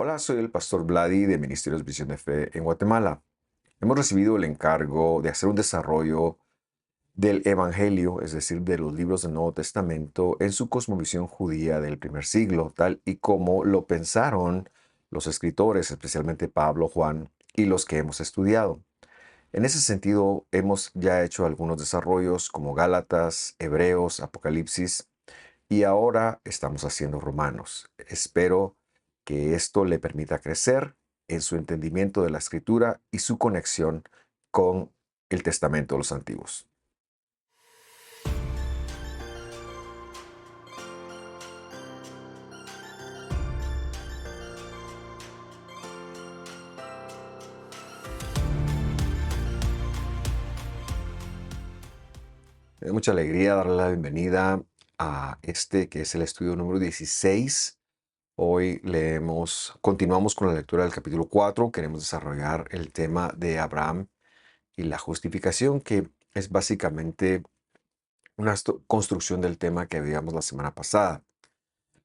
Hola, soy el pastor Vladi de Ministerios Visión de Fe en Guatemala. Hemos recibido el encargo de hacer un desarrollo del Evangelio, es decir, de los libros del Nuevo Testamento, en su cosmovisión judía del primer siglo, tal y como lo pensaron los escritores, especialmente Pablo, Juan y los que hemos estudiado. En ese sentido, hemos ya hecho algunos desarrollos como Gálatas, Hebreos, Apocalipsis, y ahora estamos haciendo Romanos. Espero que esto le permita crecer en su entendimiento de la escritura y su conexión con el Testamento de los Antiguos. Me da mucha alegría darle la bienvenida a este que es el estudio número 16. Hoy continuamos con la lectura del capítulo 4. Queremos desarrollar el tema de Abraham y la justificación, que es básicamente una construcción del tema que veíamos la semana pasada.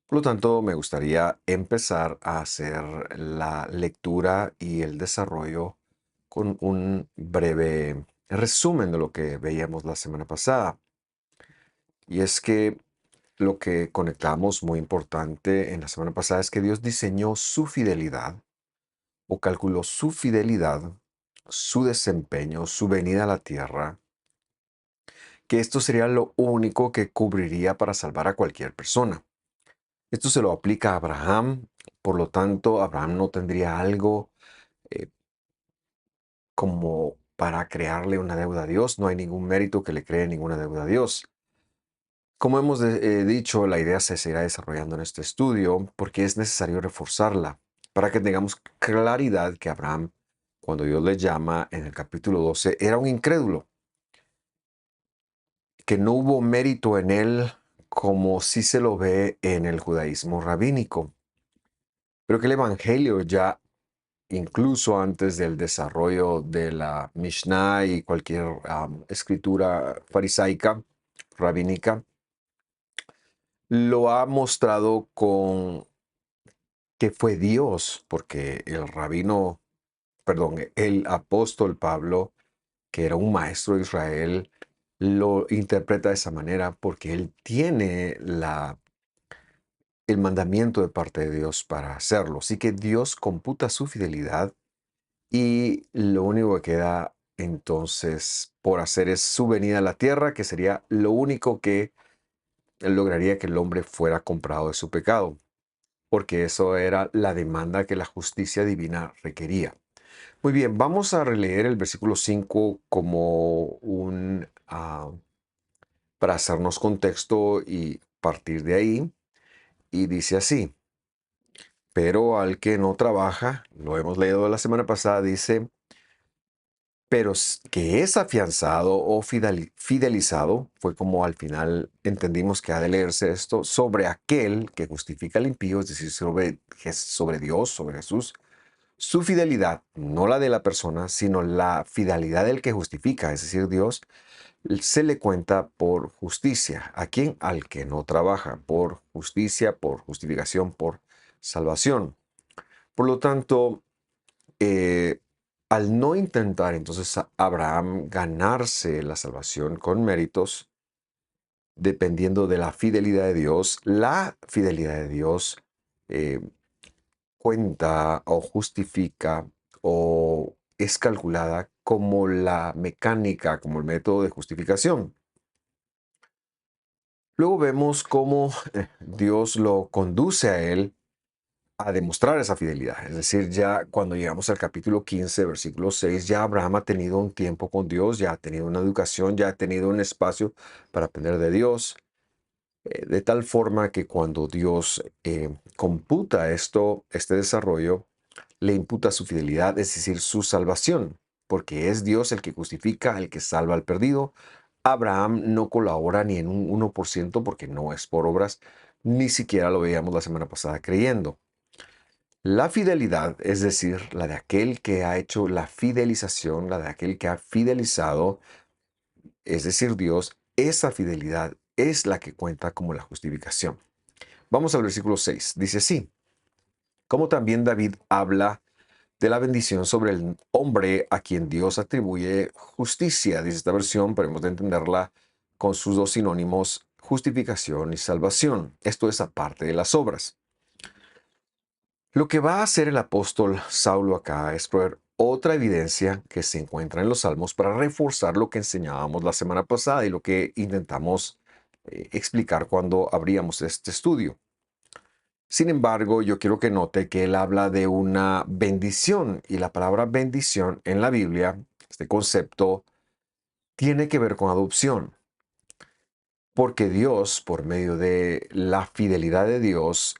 Por lo tanto, me gustaría empezar a hacer la lectura y el desarrollo con un breve resumen de lo que veíamos la semana pasada. Y es que lo que conectamos muy importante en la semana pasada es que Dios diseñó su fidelidad o calculó su fidelidad, su desempeño, su venida a la tierra, que esto sería lo único que cubriría para salvar a cualquier persona. Esto se lo aplica a Abraham, por lo tanto, Abraham no tendría algo eh, como para crearle una deuda a Dios, no hay ningún mérito que le cree ninguna deuda a Dios. Como hemos dicho, la idea se seguirá desarrollando en este estudio porque es necesario reforzarla para que tengamos claridad que Abraham, cuando Dios le llama en el capítulo 12, era un incrédulo, que no hubo mérito en él como sí se lo ve en el judaísmo rabínico, pero que el Evangelio ya incluso antes del desarrollo de la Mishnah y cualquier escritura farisaica, rabínica, lo ha mostrado con que fue Dios, porque el apóstol Pablo, que era un maestro de Israel, lo interpreta de esa manera porque él tiene el mandamiento de parte de Dios para hacerlo. Así que Dios computa su fidelidad. Y lo único que queda entonces por hacer es su venida a la tierra, que sería lo único que lograría que el hombre fuera comprado de su pecado, porque eso era la demanda que la justicia divina requería. Muy bien, vamos a releer el versículo 5 como para hacernos contexto y partir de ahí. Y dice así: pero al que no trabaja, lo hemos leído la semana pasada, dice, pero que es afianzado o fidelizado, fue como al final entendimos que ha de leerse esto, sobre aquel que justifica al impío, es decir, sobre Dios, sobre Jesús, su fidelidad, no la de la persona, sino la fidelidad del que justifica, es decir, Dios, se le cuenta por justicia. ¿A quién? Al que no trabaja, por justicia, por justificación, por salvación. Por lo tanto, eh, al no intentar entonces Abraham ganarse la salvación con méritos, dependiendo de la fidelidad de Dios, la fidelidad de Dios eh, cuenta o justifica o es calculada como la mecánica, como el método de justificación. Luego vemos cómo Dios lo conduce a él a demostrar esa fidelidad. Es decir, ya cuando llegamos al capítulo 15, versículo 6, ya Abraham ha tenido un tiempo con Dios, ya ha tenido una educación, ya ha tenido un espacio para aprender de Dios, de tal forma que cuando Dios computa este desarrollo, le imputa su fidelidad, es decir, su salvación, porque es Dios el que justifica, el que salva al perdido. Abraham no colabora ni en un 1% porque no es por obras, ni siquiera lo veíamos la semana pasada creyendo. La fidelidad, es decir, la de aquel que ha hecho la fidelización, la de aquel que ha fidelizado, es decir, Dios, esa fidelidad es la que cuenta como la justificación. Vamos al versículo 6. Dice así: como también David habla de la bendición sobre el hombre a quien Dios atribuye justicia. Dice esta versión, pero hemos de entenderla con sus dos sinónimos, justificación y salvación. Esto es aparte de las obras. Lo que va a hacer el apóstol Saulo acá es proveer otra evidencia que se encuentra en los Salmos para reforzar lo que enseñábamos la semana pasada y lo que intentamos explicar cuando abríamos este estudio. Sin embargo, yo quiero que note que él habla de una bendición y la palabra bendición en la Biblia, este concepto, tiene que ver con adopción, porque Dios, por medio de la fidelidad de Dios,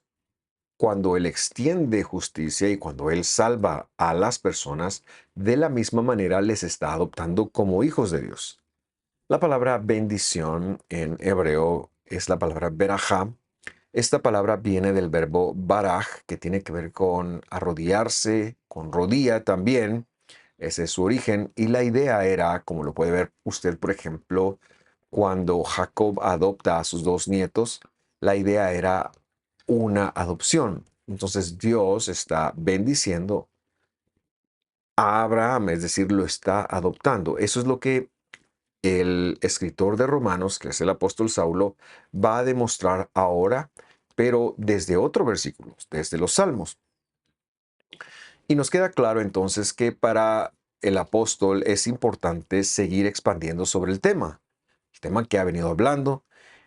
cuando Él extiende justicia y cuando Él salva a las personas, de la misma manera les está adoptando como hijos de Dios. La palabra bendición en hebreo es la palabra berajá. Esta palabra viene del verbo baraj, que tiene que ver con arrodillarse, con rodilla también. Ese es su origen. Y la idea era, como lo puede ver usted, por ejemplo, cuando Jacob adopta a sus dos nietos, la idea era una adopción. Entonces Dios está bendiciendo a Abraham, es decir, lo está adoptando. Eso es lo que el escritor de Romanos, que es el apóstol Saulo, va a demostrar ahora, pero desde otro versículo, desde los Salmos. Y nos queda claro entonces que para el apóstol es importante seguir expandiendo sobre el tema que ha venido hablando,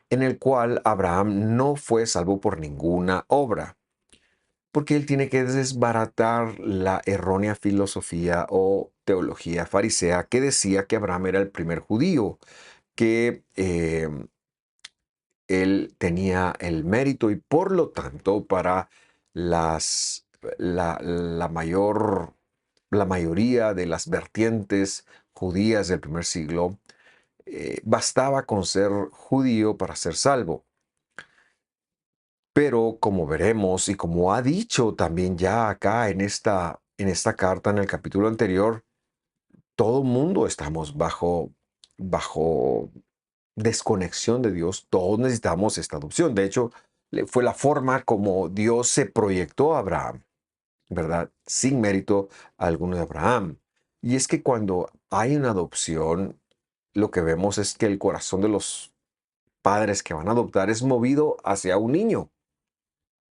en el cual Abraham no fue salvo por ninguna obra, porque él tiene que desbaratar la errónea filosofía o teología farisea que decía que Abraham era el primer judío, que él tenía el mérito y por lo tanto para las, la mayoría de las vertientes judías del primer siglo, bastaba con ser judío para ser salvo. Pero como veremos y como ha dicho también ya acá en esta carta en el capítulo anterior, todo mundo estamos bajo desconexión de Dios, todos necesitamos esta adopción. De hecho, fue la forma como Dios se proyectó a Abraham, ¿verdad? Sin mérito alguno de Abraham. Y es que cuando hay una adopción, lo que vemos es que el corazón de los padres que van a adoptar es movido hacia un niño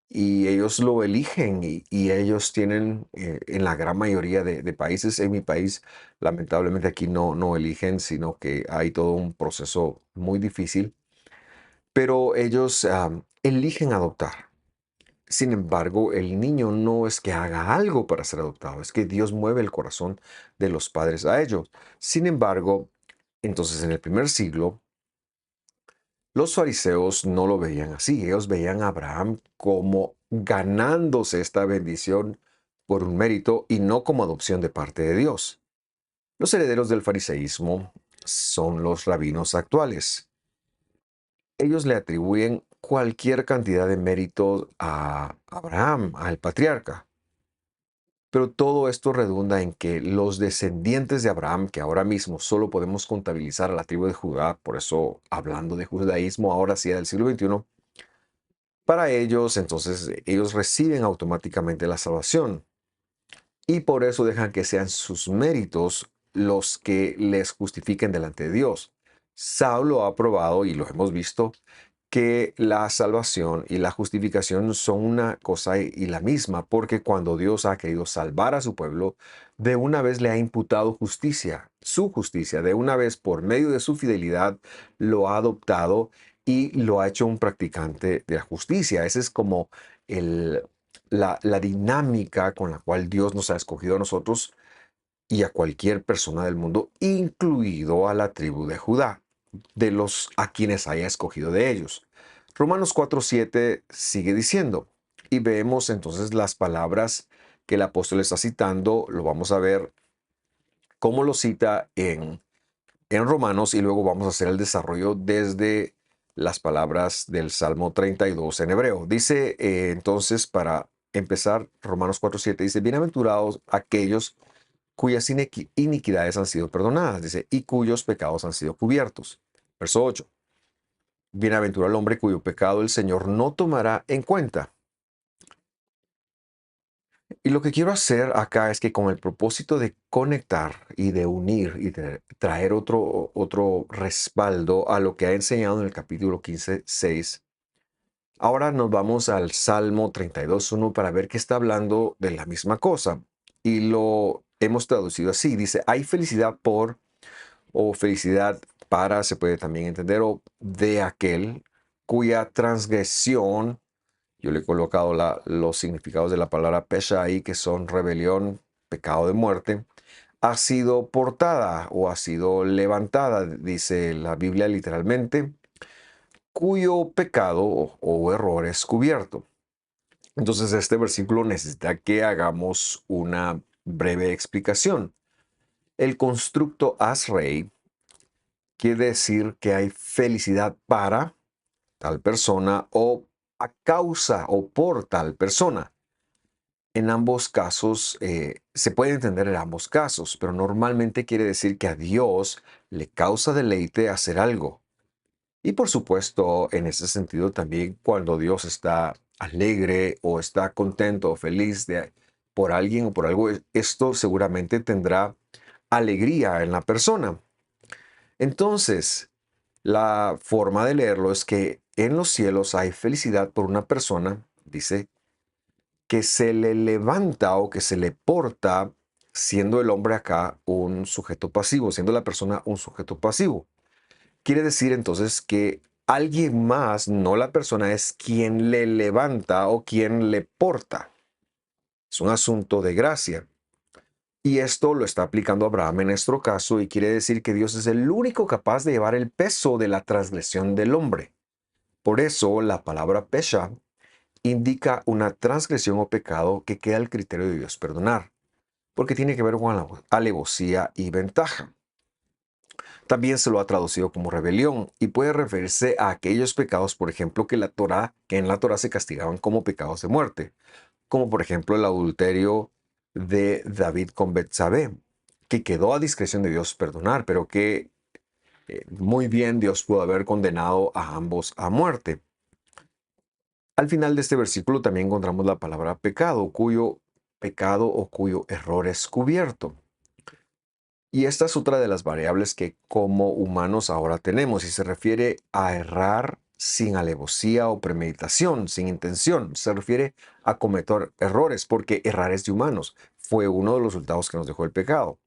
y ellos lo eligen y ellos tienen, en la gran mayoría de países, en mi país, lamentablemente aquí no eligen, sino que hay todo un proceso muy difícil, pero ellos eligen adoptar. Sin embargo, el niño no es que haga algo para ser adoptado, es que Dios mueve el corazón de los padres a ellos. Sin embargo, entonces en el primer siglo, los fariseos no lo veían así. Ellos veían a Abraham como ganándose esta bendición por un mérito y no como adopción de parte de Dios. Los herederos del fariseísmo son los rabinos actuales. Ellos le atribuyen cualquier cantidad de mérito a Abraham, al patriarca. Pero todo esto redunda en que los descendientes de Abraham, que ahora mismo solo podemos contabilizar a la tribu de Judá, por eso hablando de judaísmo ahora sí del siglo XXI, para ellos entonces ellos reciben automáticamente la salvación y por eso dejan que sean sus méritos los que les justifiquen delante de Dios. Saulo ha probado, y lo hemos visto, que la salvación y la justificación son una cosa y la misma, porque cuando Dios ha querido salvar a su pueblo, de una vez le ha imputado justicia, su justicia, de una vez por medio de su fidelidad lo ha adoptado y lo ha hecho un practicante de la justicia. Ese es como el, la dinámica con la cual Dios nos ha escogido a nosotros y a cualquier persona del mundo, incluido a la tribu de Judá, de los a quienes haya escogido de ellos. Romanos 4:7 sigue diciendo, y vemos entonces las palabras que el apóstol está citando, lo vamos a ver cómo lo cita en Romanos y luego vamos a hacer el desarrollo desde las palabras del Salmo 32 en hebreo. Dice entonces, para empezar, Romanos 4:7 dice, bienaventurados aquellos cuyas iniquidades han sido perdonadas, dice, y cuyos pecados han sido cubiertos. Verso 8. Bienaventurado el hombre cuyo pecado el Señor no tomará en cuenta. Y lo que quiero hacer acá es que con el propósito de conectar y de unir y de traer otro respaldo a lo que ha enseñado en el capítulo 15:6, ahora nos vamos al Salmo 32:1 para ver que está hablando de la misma cosa. Y lo hemos traducido así. Dice, hay felicidad por, o felicidad para, se puede también entender, o de aquel cuya transgresión, yo le he colocado los significados de la palabra pesha ahí, que son rebelión, pecado de muerte, ha sido portada o ha sido levantada, dice la Biblia literalmente, cuyo pecado o error es cubierto. Entonces este versículo necesita que hagamos una breve explicación. El constructo as rei quiere decir que hay felicidad para tal persona o a causa o por tal persona. En ambos casos, se puede entender en ambos casos, pero normalmente quiere decir que a Dios le causa deleite hacer algo. Y por supuesto, en ese sentido también cuando Dios está alegre o está contento o feliz por alguien o por algo, esto seguramente tendrá alegría en la persona. Entonces, la forma de leerlo es que en los cielos hay felicidad por una persona, dice, que se le levanta o que se le porta, siendo el hombre acá un sujeto pasivo, siendo la persona un sujeto pasivo. Quiere decir entonces que alguien más, no la persona, es quien le levanta o quien le porta. Es un asunto de gracia. Y esto lo está aplicando Abraham en nuestro caso y quiere decir que Dios es el único capaz de llevar el peso de la transgresión del hombre. Por eso la palabra pesha indica una transgresión o pecado que queda al criterio de Dios perdonar, porque tiene que ver con alevosía y ventaja. También se lo ha traducido como rebelión y puede referirse a aquellos pecados, por ejemplo, que en la Torá se castigaban como pecados de muerte, como por ejemplo el adulterio de David con Betsabé, que quedó a discreción de Dios perdonar, pero que muy bien Dios pudo haber condenado a ambos a muerte. Al final de este versículo también encontramos la palabra pecado, cuyo pecado o cuyo error es cubierto. Y esta es otra de las variables que como humanos ahora tenemos y se refiere a errar sin alevosía o premeditación, sin intención. Se refiere a cometer errores porque errar es de humanos. Fue uno de los resultados que nos dejó el pecado.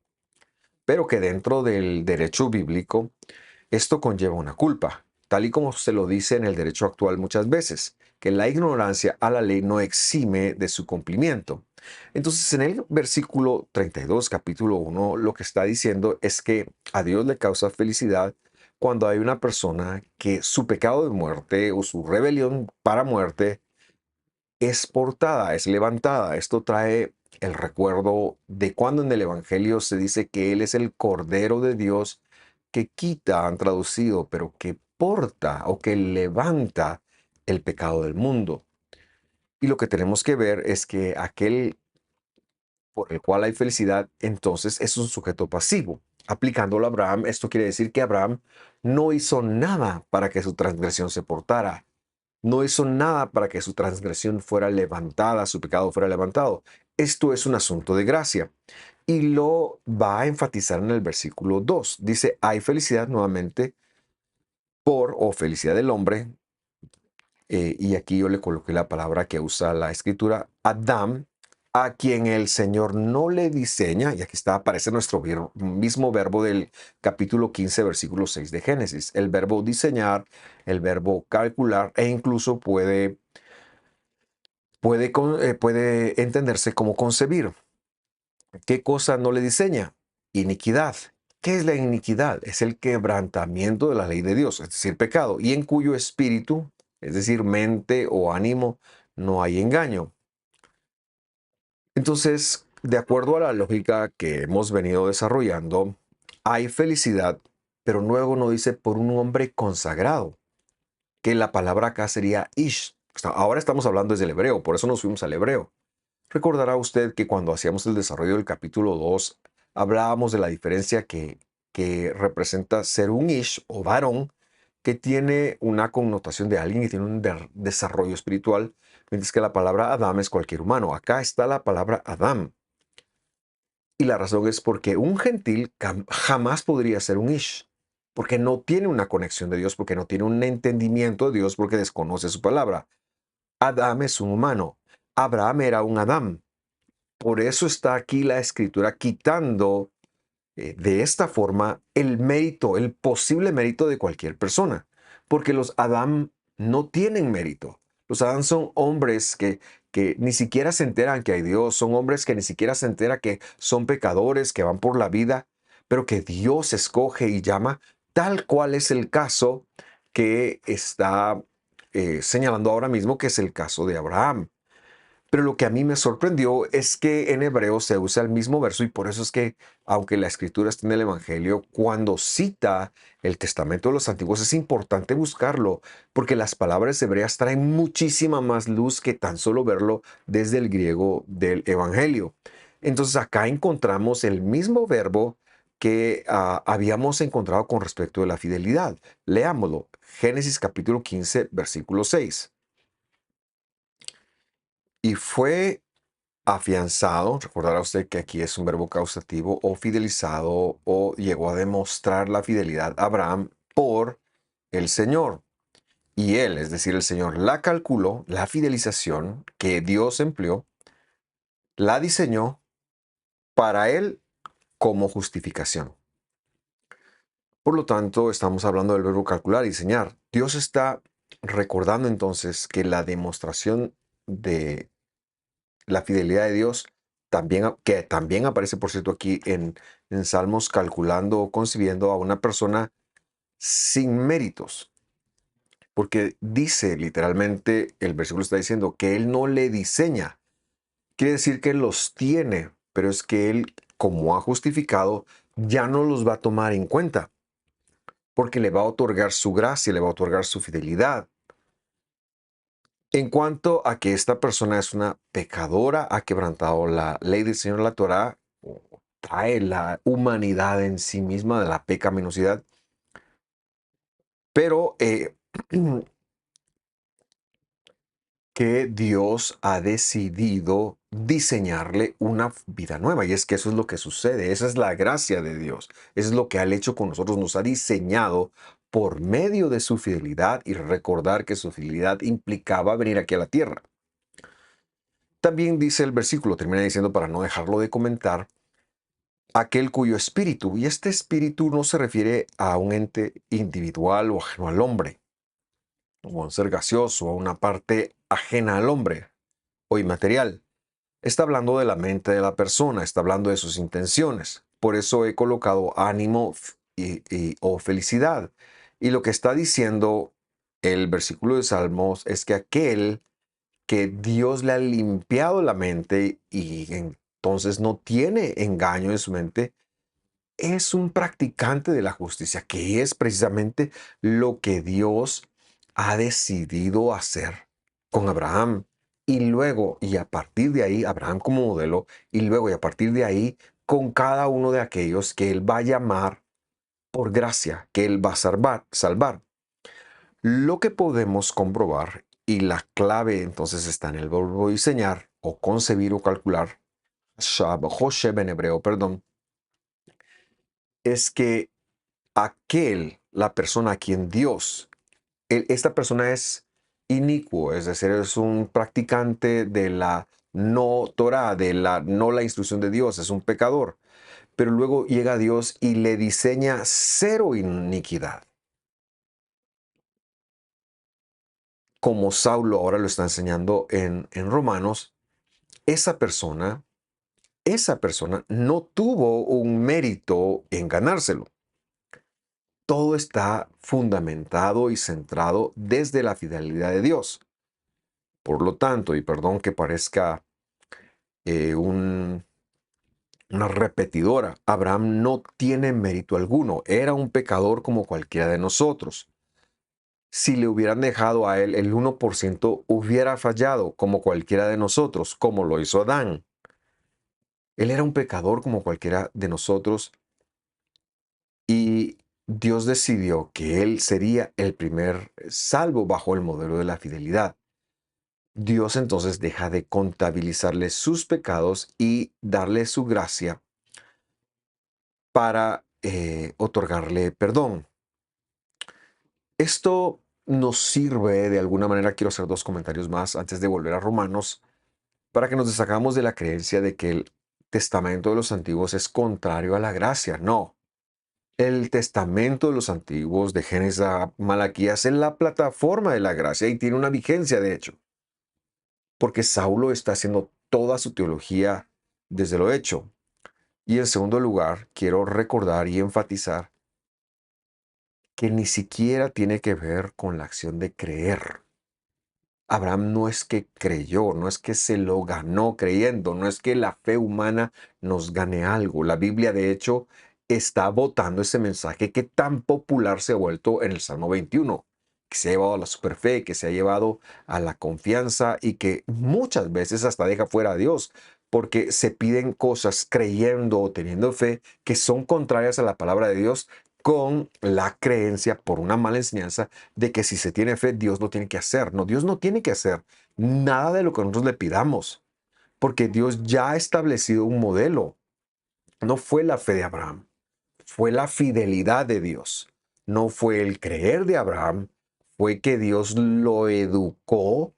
Pero que dentro del derecho bíblico esto conlleva una culpa, tal y como se lo dice en el derecho actual muchas veces, que la ignorancia a la ley no exime de su cumplimiento. Entonces, en el versículo 32, capítulo 1, lo que está diciendo es que a Dios le causa felicidad cuando hay una persona que su pecado de muerte o su rebelión para muerte es portada, es levantada. Esto trae el recuerdo de cuando en el Evangelio se dice que Él es el Cordero de Dios que quita, han traducido, pero que porta o que levanta el pecado del mundo. Y lo que tenemos que ver es que aquel por el cual hay felicidad, entonces es un sujeto pasivo. Aplicándolo a Abraham, esto quiere decir que Abraham no hizo nada para que su transgresión se portara. No hizo nada para que su transgresión fuera levantada, su pecado fuera levantado. Esto es un asunto de gracia. Y lo va a enfatizar en el versículo 2. Dice, hay felicidad nuevamente por, o felicidad del hombre, y aquí yo le coloqué la palabra que usa la escritura, Adam, a quien el Señor no le diseña, y aquí está, aparece nuestro mismo verbo del capítulo 15, versículo 6 de Génesis, el verbo diseñar, el verbo calcular, e incluso puede entenderse como concebir. ¿Qué cosa no le diseña? Iniquidad. ¿Qué es la iniquidad? Es el quebrantamiento de la ley de Dios, es decir, pecado, y en cuyo espíritu, es decir, mente o ánimo, no hay engaño. Entonces, de acuerdo a la lógica que hemos venido desarrollando, hay felicidad, pero luego no dice por un hombre consagrado, que la palabra acá sería ish. Ahora estamos hablando desde el hebreo, por eso nos fuimos al hebreo. Recordará usted que cuando hacíamos el desarrollo del capítulo 2 hablábamos de la diferencia que representa ser un ish o varón, que tiene una connotación de alguien que tiene un desarrollo espiritual, mientras que la palabra Adam es cualquier humano. Acá está la palabra Adam. Y la razón es porque un gentil jamás podría ser un Ish, porque no tiene una conexión de Dios, porque no tiene un entendimiento de Dios, porque desconoce su palabra. Adam es un humano. Abraham era un Adam. Por eso está aquí la escritura quitando de esta forma el mérito, el posible mérito de cualquier persona, porque los Adán no tienen mérito. Los Adán son hombres que ni siquiera se enteran que hay Dios, son hombres que ni siquiera se enteran que son pecadores, que van por la vida, pero que Dios escoge y llama, tal cual es el caso que está señalando ahora mismo, que es el caso de Abraham. Pero lo que a mí me sorprendió es que en hebreo se usa el mismo verso y por eso es que, aunque la escritura está en el Evangelio, cuando cita el Testamento de los Antiguos es importante buscarlo, porque las palabras hebreas traen muchísima más luz que tan solo verlo desde el griego del Evangelio. Entonces acá encontramos el mismo verbo que habíamos encontrado con respecto de la fidelidad. Leámoslo. Génesis capítulo 15, versículo 6. Y fue afianzado, recordará usted que aquí es un verbo causativo, o fidelizado, o llegó a demostrar la fidelidad a Abraham por el Señor. Y él, es decir, el Señor, la calculó, la fidelización que Dios empleó, la diseñó para él como justificación. Por lo tanto, estamos hablando del verbo calcular y diseñar. Dios está recordando entonces que la demostración de la fidelidad de Dios, también, que también aparece, por cierto, aquí en Salmos, calculando o concibiendo a una persona sin méritos. Porque dice literalmente, el versículo está diciendo que Él no le diseña. Quiere decir que Él los tiene, pero es que Él, como ha justificado, ya no los va a tomar en cuenta, porque le va a otorgar su gracia, le va a otorgar su fidelidad. En cuanto a que esta persona es una pecadora, ha quebrantado la ley del Señor, la Torá, o trae la humanidad en sí misma de la pecaminosidad, pero que Dios ha decidido diseñarle una vida nueva. Y es que eso es lo que sucede, esa es la gracia de Dios, eso es lo que ha hecho con nosotros, nos ha diseñado por medio de su fidelidad y recordar que su fidelidad implicaba venir aquí a la tierra. También dice el versículo, termina diciendo para no dejarlo de comentar, aquel cuyo espíritu, y este espíritu no se refiere a un ente individual o ajeno al hombre, o a un ser gaseoso, a una parte ajena al hombre o inmaterial. Está hablando de la mente de la persona, está hablando de sus intenciones. Por eso he colocado ánimo o felicidad. Y lo que está diciendo el versículo de Salmos es que aquel que Dios le ha limpiado la mente y entonces no tiene engaño en su mente, es un practicante de la justicia, que es precisamente lo que Dios ha decidido hacer con Abraham. Y luego, y a partir de ahí, Abraham como modelo, y luego, y a partir de ahí, con cada uno de aquellos que Él va a llamar por gracia, que Él va a salvar. Lo que podemos comprobar, y la clave entonces está en el verbo diseñar, o concebir o calcular, Hoshev en hebreo, perdón, es que la persona a quien Dios, esta persona es inicuo, es decir, es un practicante de la no Torah, de la no la instrucción de Dios, es un pecador. Pero luego llega Dios y le diseña cero iniquidad. Como Saulo ahora lo está enseñando en Romanos, esa persona, esa persona no tuvo un mérito en ganárselo. Todo está fundamentado y centrado desde la fidelidad de Dios. Por lo tanto, y perdón que parezca una repetidora, Abraham no tiene mérito alguno. Era un pecador como cualquiera de nosotros. Si le hubieran dejado a él el 1%, hubiera fallado como cualquiera de nosotros, como lo hizo Adán. Él era un pecador como cualquiera de nosotros y Dios decidió que él sería el primer salvo bajo el modelo de la fidelidad. Dios entonces deja de contabilizarle sus pecados y darle su gracia para otorgarle perdón. Esto nos sirve de alguna manera. Quiero hacer dos comentarios más antes de volver a Romanos, para que nos deshagamos de la creencia de que el testamento de los antiguos es contrario a la gracia. No, el testamento de los antiguos, de Génesis a Malaquías, es la plataforma de la gracia y tiene una vigencia, de hecho, porque Saulo está haciendo toda su teología desde lo hecho. Y en segundo lugar, quiero recordar y enfatizar que ni siquiera tiene que ver con la acción de creer. Abraham no es que creyó, no es que se lo ganó creyendo, no es que la fe humana nos gane algo. La Biblia, de hecho, está botando ese mensaje que tan popular se ha vuelto en el Salmo 21, que se ha llevado a la superfe, que se ha llevado a la confianza y que muchas veces hasta deja fuera a Dios, porque se piden cosas creyendo o teniendo fe que son contrarias a la palabra de Dios, con la creencia por una mala enseñanza de que si se tiene fe, Dios lo tiene que hacer. No, Dios no tiene que hacer nada de lo que nosotros le pidamos, porque Dios ya ha establecido un modelo. No fue la fe de Abraham, fue la fidelidad de Dios. No fue el creer de Abraham, fue que Dios lo educó,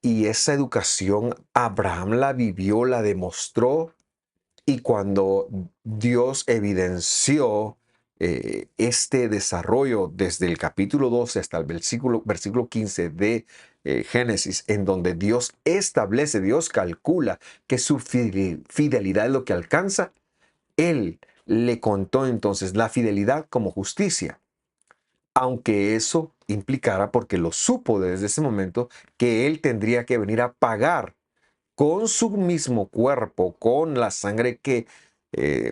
y esa educación Abraham la vivió, la demostró, y cuando Dios evidenció este desarrollo desde el capítulo 12 hasta el versículo 15 de Génesis, en donde Dios establece, Dios calcula que su fidelidad es lo que alcanza, Él le contó entonces la fidelidad como justicia, aunque eso implicara, porque lo supo desde ese momento, que Él tendría que venir a pagar con su mismo cuerpo, con la sangre que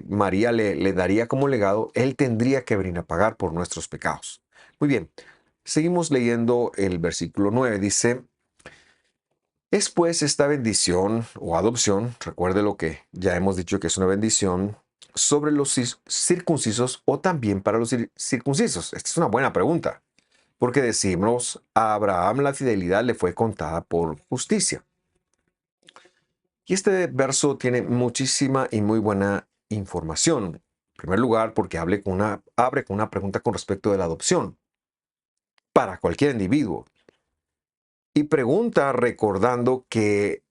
María le daría como legado. Él tendría que venir a pagar por nuestros pecados. Muy bien, seguimos leyendo el versículo 9. Dice, es pues esta bendición o adopción, recuerde lo que ya hemos dicho que es una bendición, sobre los circuncisos o también para los circuncisos. Esta es una buena pregunta, porque decimos, a Abraham la fidelidad le fue contada por justicia. Y este verso tiene muchísima y muy buena información. En primer lugar, porque abre con una pregunta con respecto de la adopción para cualquier individuo. Y pregunta recordando que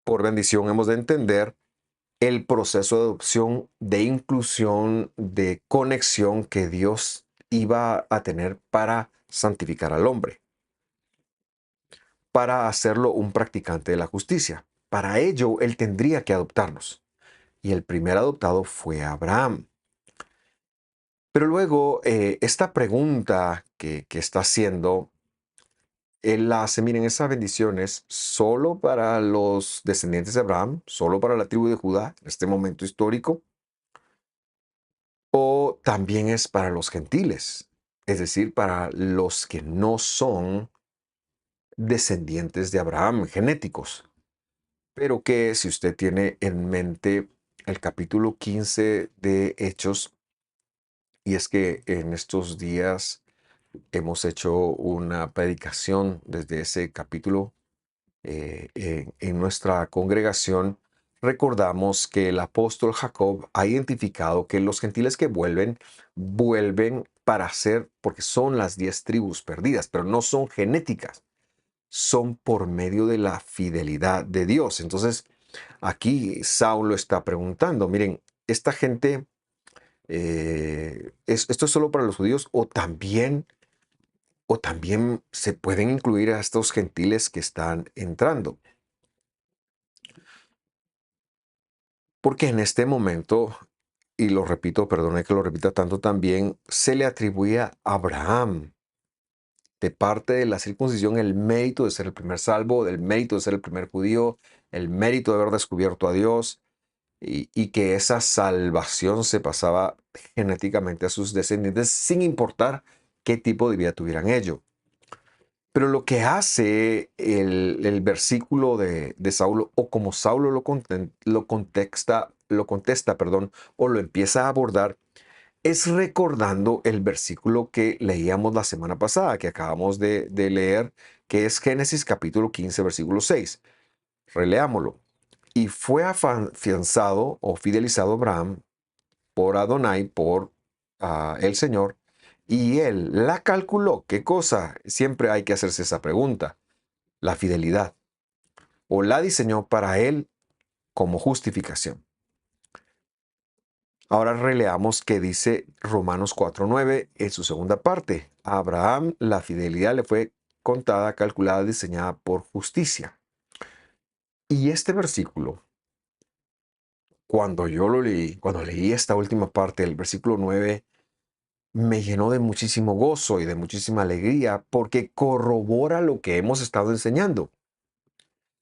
por bendición hemos de entender el proceso de adopción, de inclusión, de conexión que Dios iba a tener para santificar al hombre, para hacerlo un practicante de la justicia. Para ello, Él tendría que adoptarnos. Y el primer adoptado fue Abraham. Pero luego, esta pregunta que está haciendo, él la hace, miren, esa bendición es solo para los descendientes de Abraham, solo para la tribu de Judá en este momento histórico, o también es para los gentiles, es decir, para los que no son descendientes de Abraham, genéticos. Pero que si usted tiene en mente el capítulo 15 de Hechos, y es que en estos días hemos hecho una predicación desde ese capítulo en nuestra congregación. Recordamos que el apóstol Jacob ha identificado que los gentiles que vuelven para ser, porque son las 10 tribus perdidas, pero no son genéticas, son por medio de la fidelidad de Dios. Entonces, aquí Saulo está preguntando, miren, esta gente, ¿esto es solo para los judíos o también se pueden incluir a estos gentiles que están entrando? Porque en este momento, y lo repito, perdone que lo repita tanto también, se le atribuía a Abraham, de parte de la circuncisión, el mérito de ser el primer salvo, el mérito de ser el primer judío, el mérito de haber descubierto a Dios, y que esa salvación se pasaba genéticamente a sus descendientes sin importar qué tipo de vida tuvieran ellos. Pero lo que hace el versículo de Saulo, o como Saulo lo contesta, perdón, o lo empieza a abordar, es recordando el versículo que leíamos la semana pasada, que acabamos de leer, que es Génesis capítulo 15, versículo 6. Releámoslo. Y fue afianzado o fidelizado Abraham por Adonai, por el Señor, y él la calculó. ¿Qué cosa? Siempre hay que hacerse esa pregunta. La fidelidad. O la diseñó para él como justificación. Ahora releamos que dice Romanos 4:9 en su segunda parte. A Abraham la fidelidad le fue contada, calculada, diseñada por justicia. Y este versículo, cuando yo lo leí, cuando leí esta última parte del versículo 9, me llenó de muchísimo gozo y de muchísima alegría porque corrobora lo que hemos estado enseñando.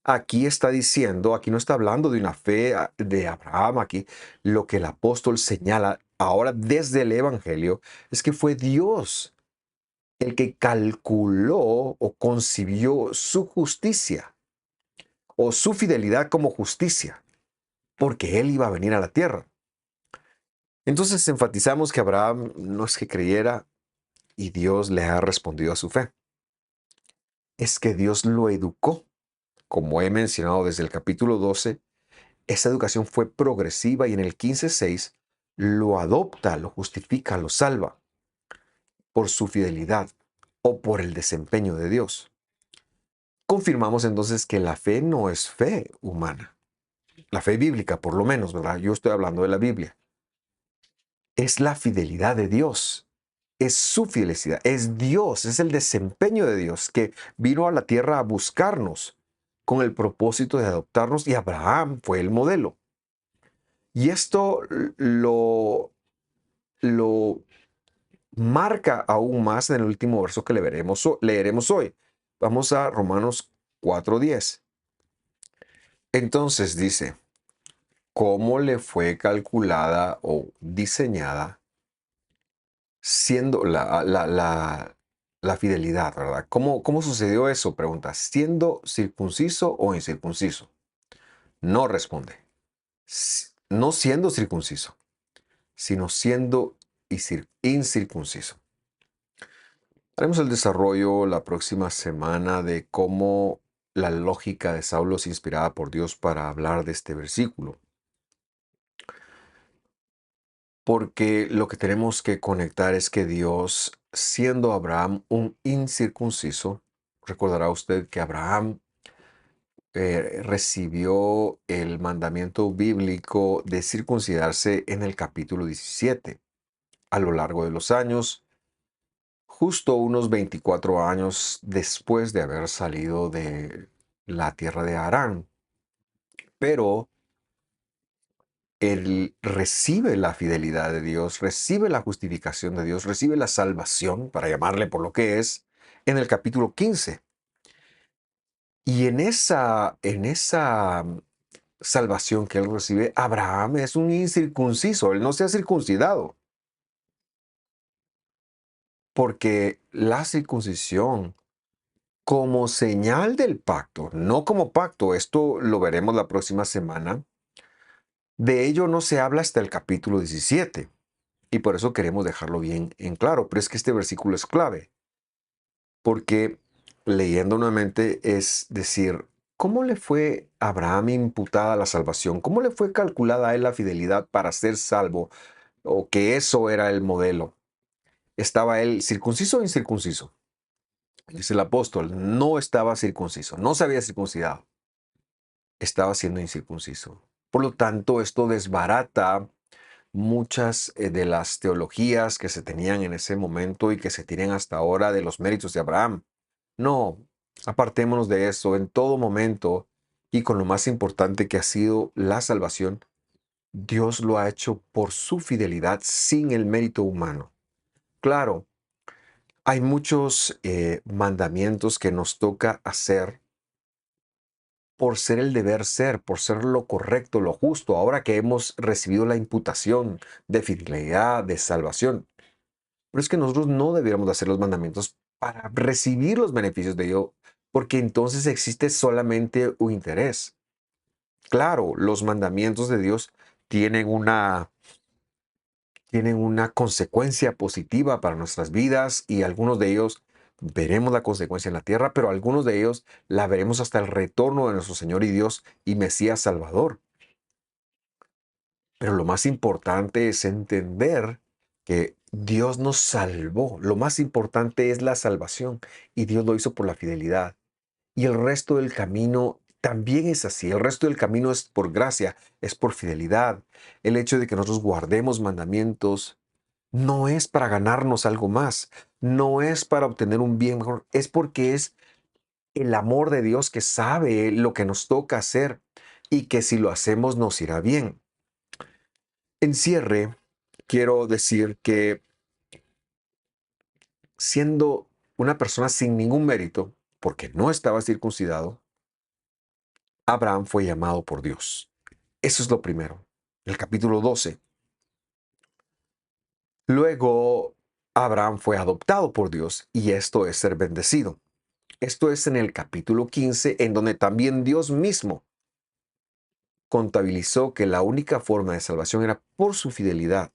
Aquí está diciendo, aquí no está hablando de una fe de Abraham, aquí lo que el apóstol señala ahora desde el Evangelio es que fue Dios el que calculó o concibió su justicia o su fidelidad como justicia, porque él iba a venir a la tierra. Entonces enfatizamos que Abraham no es que creyera y Dios le ha respondido a su fe. Es que Dios lo educó, como he mencionado desde el capítulo 12. Esa educación fue progresiva y en el 15:6 lo adopta, lo justifica, lo salva por su fidelidad o por el desempeño de Dios. Confirmamos entonces que la fe no es fe humana, la fe bíblica por lo menos, ¿verdad? Yo estoy hablando de la Biblia. Es la fidelidad de Dios, es su fidelidad, es Dios, es el desempeño de Dios que vino a la tierra a buscarnos con el propósito de adoptarnos y Abraham fue el modelo. Y esto lo marca aún más en el último verso que leeremos hoy. Vamos a Romanos 4:10. Entonces dice, ¿cómo le fue calculada o diseñada siendo la fidelidad, ¿verdad? ¿Cómo sucedió eso? Pregunta, ¿siendo circunciso o incircunciso? No responde. No siendo circunciso, sino siendo incircunciso. Haremos el desarrollo la próxima semana de cómo la lógica de Saulo es inspirada por Dios para hablar de este versículo. Porque lo que tenemos que conectar es que Dios, siendo Abraham un incircunciso, recordará usted que Abraham recibió el mandamiento bíblico de circuncidarse en el capítulo 17. A lo largo de los años, justo unos 24 años después de haber salido de la tierra de Harán. Pero él recibe la fidelidad de Dios, recibe la justificación de Dios, recibe la salvación, para llamarle por lo que es, en el capítulo 15. Y en esa salvación que él recibe, Abraham es un incircunciso, él no se ha circuncidado, porque la circuncisión como señal del pacto, no como pacto, esto lo veremos la próxima semana, de ello no se habla hasta el capítulo 17. Y por eso queremos dejarlo bien en claro. Pero es que este versículo es clave, porque leyendo nuevamente es decir, ¿cómo le fue a Abraham imputada la salvación? ¿Cómo le fue calculada a él la fidelidad para ser salvo? O que eso era el modelo. ¿Estaba él circunciso o incircunciso? Dice el apóstol, no estaba circunciso, no se había circuncidado, estaba siendo incircunciso. Por lo tanto, esto desbarata muchas de las teologías que se tenían en ese momento y que se tienen hasta ahora de los méritos de Abraham. No, apartémonos de eso en todo momento y con lo más importante que ha sido la salvación. Dios lo ha hecho por su fidelidad sin el mérito humano. Claro, hay muchos mandamientos que nos toca hacer por ser el deber ser, por ser lo correcto, lo justo, ahora que hemos recibido la imputación de fidelidad, de salvación. Pero es que nosotros no debiéramos de hacer los mandamientos para recibir los beneficios de ello, porque entonces existe solamente un interés. Claro, los mandamientos de Dios tienen tienen una consecuencia positiva para nuestras vidas y algunos de ellos veremos la consecuencia en la tierra, pero algunos de ellos la veremos hasta el retorno de nuestro Señor y Dios y Mesías Salvador. Pero lo más importante es entender que Dios nos salvó. Lo más importante es la salvación y Dios lo hizo por la fidelidad. Y el resto del camino también es así. El resto del camino es por gracia, es por fidelidad. El hecho de que nosotros guardemos mandamientos no es para ganarnos algo más, no es para obtener un bien mejor, es porque es el amor de Dios que sabe lo que nos toca hacer y que si lo hacemos nos irá bien. En cierre, quiero decir que siendo una persona sin ningún mérito, porque no estaba circuncidado, Abraham fue llamado por Dios. Eso es lo primero. El capítulo 12. Luego, Abraham fue adoptado por Dios y esto es ser bendecido. Esto es en el capítulo 15, en donde también Dios mismo contabilizó que la única forma de salvación era por su fidelidad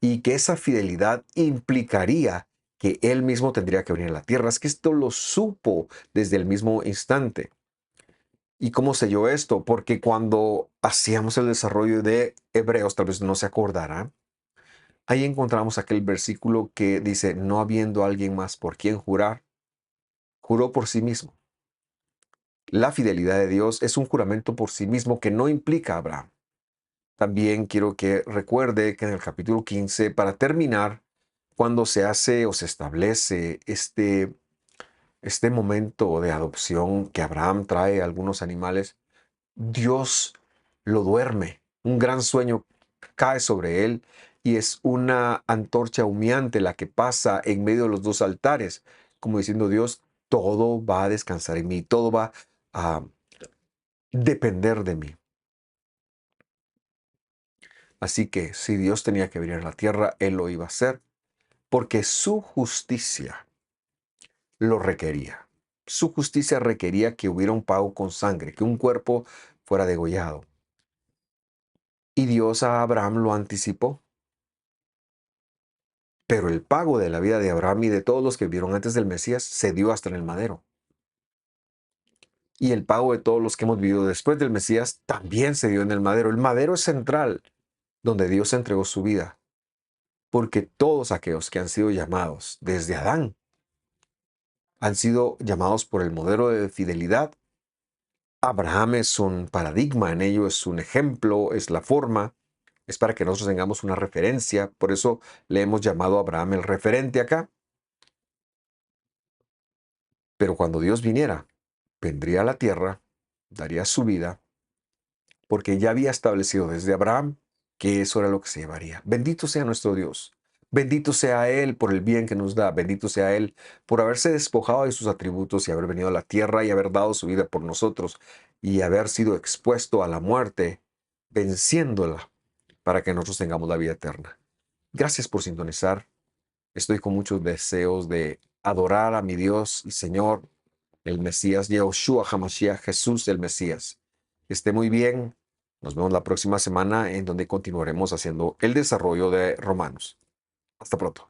y que esa fidelidad implicaría que Él mismo tendría que venir a la tierra. Es que esto lo supo desde el mismo instante. ¿Y cómo selló esto? Porque cuando hacíamos el desarrollo de Hebreos, tal vez no se acordará, ahí encontramos aquel versículo que dice, no habiendo alguien más por quien jurar, juró por sí mismo. La fidelidad de Dios es un juramento por sí mismo que no implica a Abraham. También quiero que recuerde que en el capítulo 15, para terminar, cuando se hace o se establece este momento de adopción que Abraham trae a algunos animales, Dios lo duerme. Un gran sueño cae sobre él y es una antorcha humeante la que pasa en medio de los dos altares, como diciendo Dios, todo va a descansar en mí, todo va a depender de mí. Así que si Dios tenía que venir a la tierra, Él lo iba a hacer, porque su justicia lo requería. Su justicia requería que hubiera un pago con sangre, que un cuerpo fuera degollado. Y Dios a Abraham lo anticipó. Pero el pago de la vida de Abraham y de todos los que vivieron antes del Mesías se dio hasta en el madero. Y el pago de todos los que hemos vivido después del Mesías también se dio en el madero. El madero es central, donde Dios entregó su vida. Porque todos aquellos que han sido llamados desde Adán han sido llamados por el modelo de fidelidad. Abraham es un paradigma en ello, es un ejemplo, es la forma, es para que nosotros tengamos una referencia. Por eso le hemos llamado a Abraham el referente acá. Pero cuando Dios viniera, vendría a la tierra, daría su vida, porque ya había establecido desde Abraham que eso era lo que se llevaría. Bendito sea nuestro Dios. Bendito sea Él por el bien que nos da. Bendito sea Él por haberse despojado de sus atributos y haber venido a la tierra y haber dado su vida por nosotros y haber sido expuesto a la muerte, venciéndola para que nosotros tengamos la vida eterna. Gracias por sintonizar. Estoy con muchos deseos de adorar a mi Dios y Señor, el Mesías, Yahushua HaMashiach, Jesús el Mesías. Que esté muy bien. Nos vemos la próxima semana en donde continuaremos haciendo el desarrollo de Romanos. Hasta pronto.